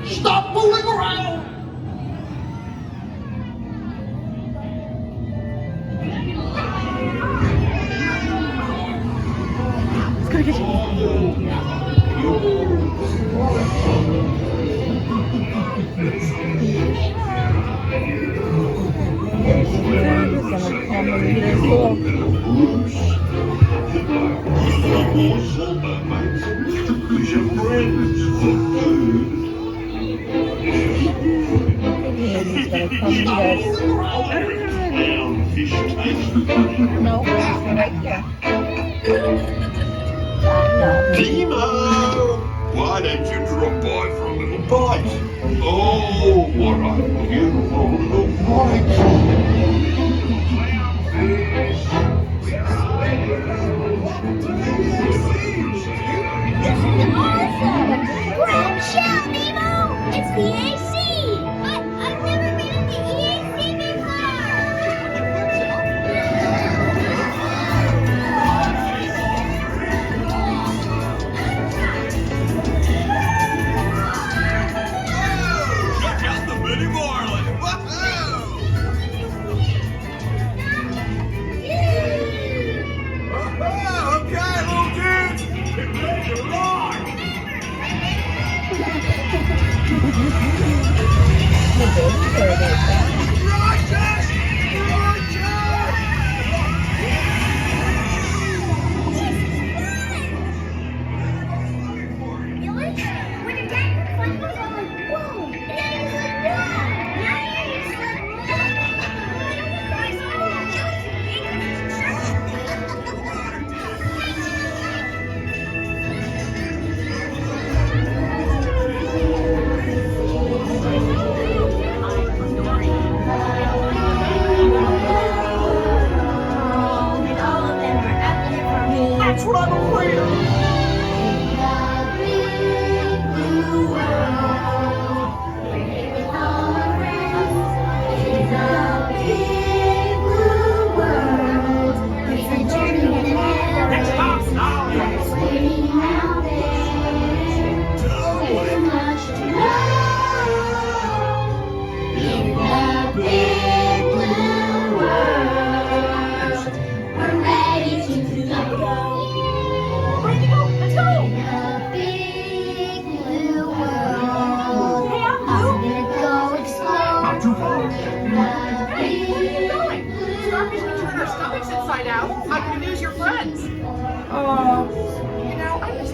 Stop fooling around! It's gonna get you. No, right here. Demo! Why don't you drop by for a little bite? Oh, what a beautiful little bite! Awesome! Grab shell, Nemo! It's the AC! I've never been in the EAC Check out the mini marlin! Woohoo! Okay, little dudes! Get ready to rock! When the dad climbed was all like, whoa! And then it was like, whoa! Now it's That's what I'm afraid of! Inside out. I can amuse your friends. Oh, you know, I just.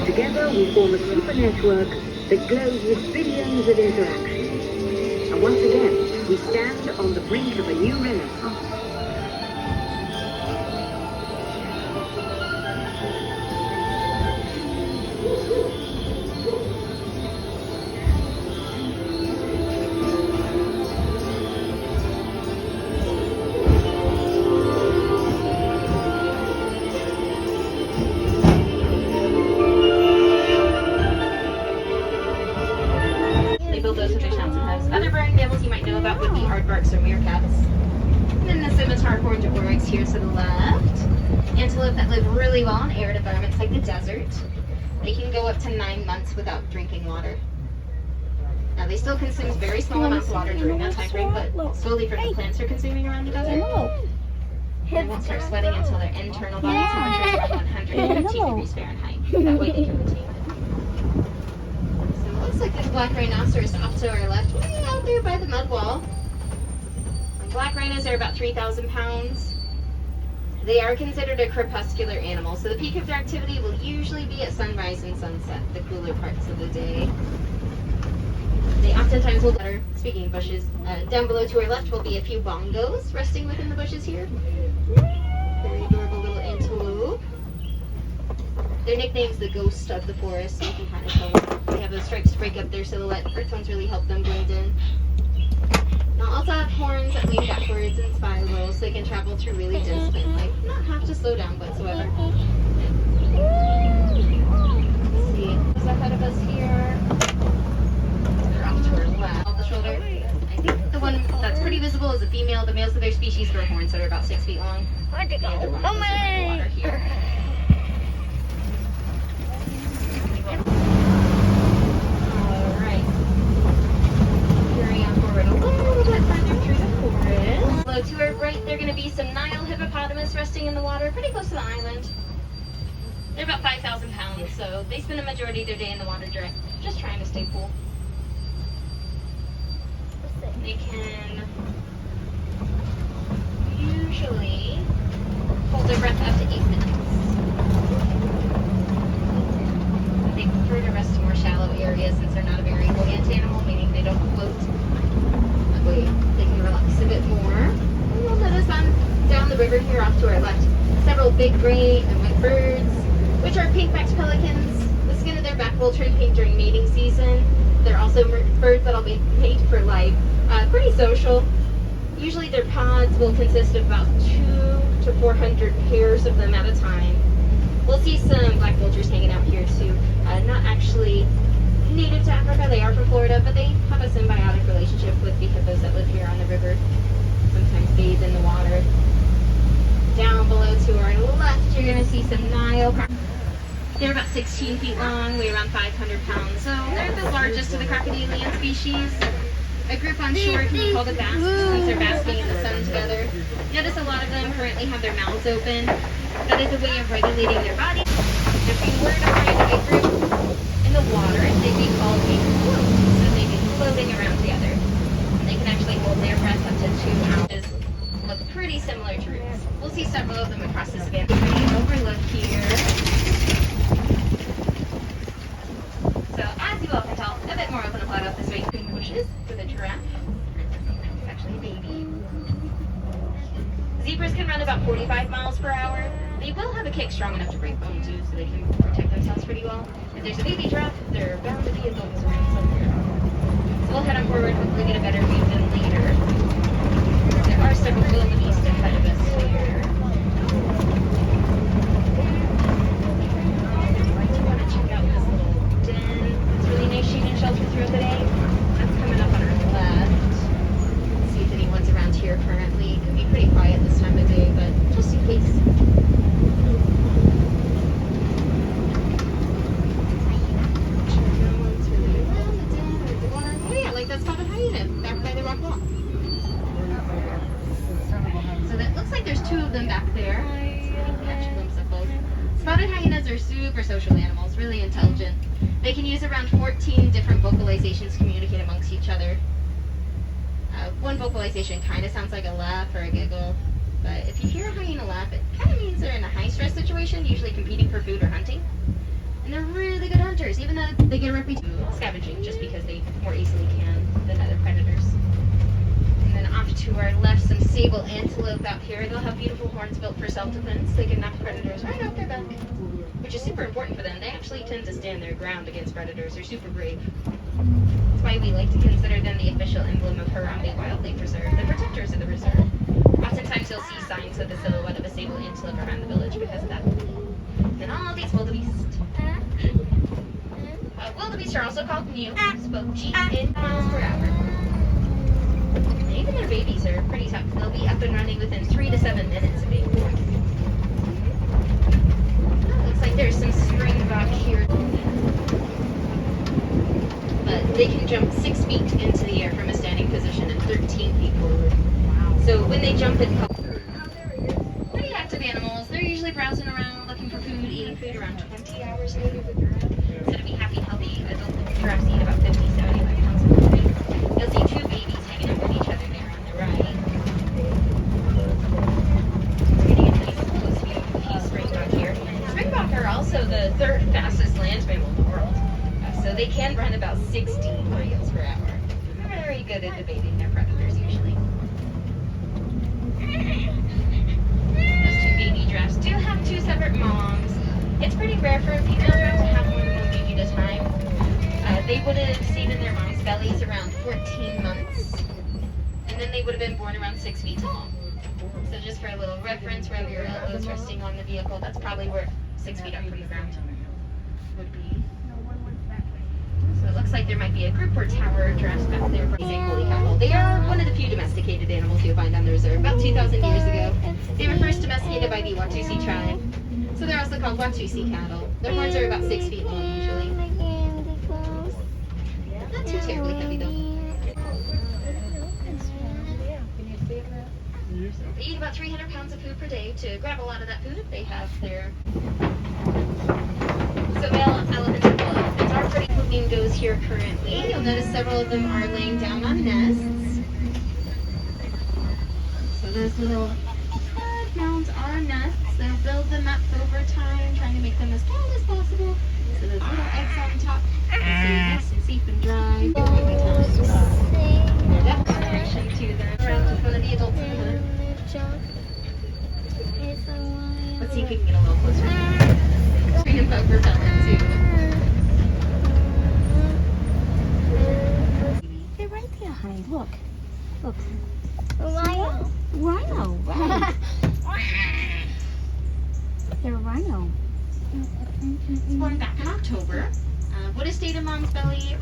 Together we form a super network that glows with billions of interactions. And once again, we stand on the brink of a new renaissance. Other burrowing mammals you might know about would be aardvarks or meerkats. And then the scimitar horned oryx here to the left. Antelope that live really well in arid environments like the desert. They can go up to 9 months without drinking water. Now they still consume very small amounts of water during that time frame, but slowly from the plants they're consuming around the desert. They won't start sweating until their internal body temperature is about 115 degrees Fahrenheit. That way they can retain it. So it looks like this black rhinoceros off to our left, way out there by the mud wall. Black rhinos are about 3,000 pounds. They are considered a crepuscular animal, so the peak of their activity will usually be at sunrise and sunset, the cooler parts of the day. They oftentimes will water. Speaking of bushes, down below to our left will be a few bongos resting within the bushes here. Very adorable little antelope. Their nickname's the ghost of the forest, so you can kind of tell they have those stripes to break up their silhouette. Earth tones really help them blend in. They'll also have horns that lean backwards and spirals so they can travel through really dense plant life, not have to slow down whatsoever. Let's see, what's ahead of us here? They're off to our left, off the shoulder. I think the one that's pretty visible is a female. The males of their species grow horns that are about 6 feet long. Where'd you go? The other one is in the water here. Alright. Carry on forward a little bit further through the forest. Below to our right, there are going to be some Nile hippopotamus resting in the water, pretty close to the island. They're about 5,000 pounds, so they spend a majority of their day in the water just trying to stay cool. They can usually hold their breath up to 8 minutes. They prefer to rest in more shallow areas since they're not a very buoyant animal, meaning they don't float. That way they can relax a bit more. And you'll notice down the river here off to our left, several big gray and white birds, which are pink-backed pelicans. The skin of their back will turn pink during mating season. They're also birds that'll mate for life. Pretty social. Usually their pods will consist of about 200 to 400 pairs of them at a time. We'll see some black vultures hanging out here too. Not actually native to Africa, they are from Florida, but they have a symbiotic relationship with the hippos that live here on the river. Sometimes bathe in the water. Down below to our left, you're going to see some Nile. They're about 16 feet long, weigh around 500 pounds, so they're the largest of the crocodilian species. A group on shore can be called a bask since they're basking in the sun together. Notice a lot of them currently have their mouths open. That is a way of regulating their body. If we were to find a group in the water, they'd be called a float, so they'd be floating around together. And they can actually hold their breath up to 2 hours. Look pretty similar to roots. We'll see several of them across this span. Overlook here. So as you all can tell, a bit more open and flat out this way between the bushes for the giraffe. It's actually a baby. Zebras can run about 45 miles per hour. They will have a kick strong enough to break bone too, so they can protect themselves pretty well. If there's a baby giraffe, they're bound to be adults around somewhere. So we'll head on forward, hopefully get a better view of them later. There are several wildebeest ahead of us here. Check out this little den. It's really nice shade and shelter throughout the day. That's coming up on our left. Let's see if anyone's around here currently. It can be pretty quiet this time of day, but just in case. Oh yeah, like that spotted hyena back by the rock wall. So that looks like there's 2 of them back there. Catch a glimpse of both. Spotted hyenas are super social animals, really intelligent. They can use around 14 different vocalizations to communicate amongst each other. One vocalization kind of sounds like a laugh or a giggle, but if you hear a hyena laugh, it kind of means they're in a high-stress situation, usually competing for food or hunting. And they're really good hunters, even though they get a reputation for scavenging just because they more easily can than other predators. And then off to our left, some sable antelope out here. They'll have beautiful horns built for self-defense. They can knock predators right off their back, which is super important for them. They actually tend to stand their ground against predators. They're super brave. That's why we like to consider them the official emblem of Harambe Wildlife Reserve, the protectors of the reserve. Oftentimes you'll see signs of the silhouette of a sable antelope around the village because of that. Then all these wildebeest. Wildebeest are also called mutes, spelled G in miles per hour. And even their babies are pretty tough. They'll be up and running within 3 to 7 minutes of being born. Looks like there's some springbok here. But they can jump 6 feet into the air from a standing position and 13 feet forward. Wow. So when they jump in animals. They're usually browsing around, looking for food, eating food around 20 hours a day. So to be happy, healthy adult giraffes eat about 50, 75 pounds of food. You'll see two babies hanging out with each other there on the right. Getting a nice close view of the key springbok here. Springbok are also the third fastest land mammal in the world. So they can run about 60 miles per hour. They're very good at evading their predators usually. Those two baby giraffes do have two separate moms. It's pretty rare for a female giraffe to have more than one baby at a time. They would have stayed in their mom's bellies around 14 months, and then they would have been born around 6 feet tall. So just for a little reference, wherever your elbow is resting on the vehicle, that's probably where 6 feet up from the ground would be. So it looks like there might be a group or tower giraffes back there grazing woolly cattle. They are one of the few domesticated animals you'll find on the reserve. About 2,000 years ago, they were first domesticated by the Watusi tribe. So they're also called Watusi cattle. Their horns are about 6 feet long usually. Not too terribly heavy though. They eat about 300 pounds of food per day. To grab a lot of that food, they have their... So male elephants and bull elephants are pretty flamingos here currently. You'll notice several of them are laying down on nests. So those little head mounds are nests. They'll build them up over time, trying to make them as tall as possible. So those little eggs on top will stay nice and safe and dry for baby times. They're definitely to them around with one of the adults in the hood. Let's see if we can get a little closer. Screen and poke repellent too. They're right there, honey. Look. Look. Rhino. Rhino, right. They're a rhino. It's born back in October. Would have stayed in mom's belly.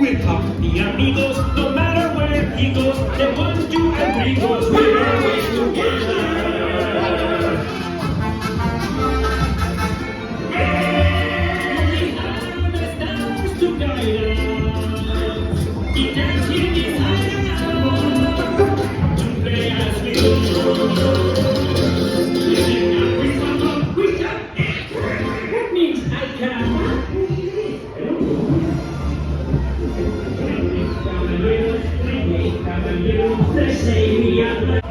We're company amigos, no matter where he goes. The 1, 2, and 3 goes. We're always together. We have the stars to guide us. Imagine this to play as we go. We can. That means I can. Caballeros, they say we are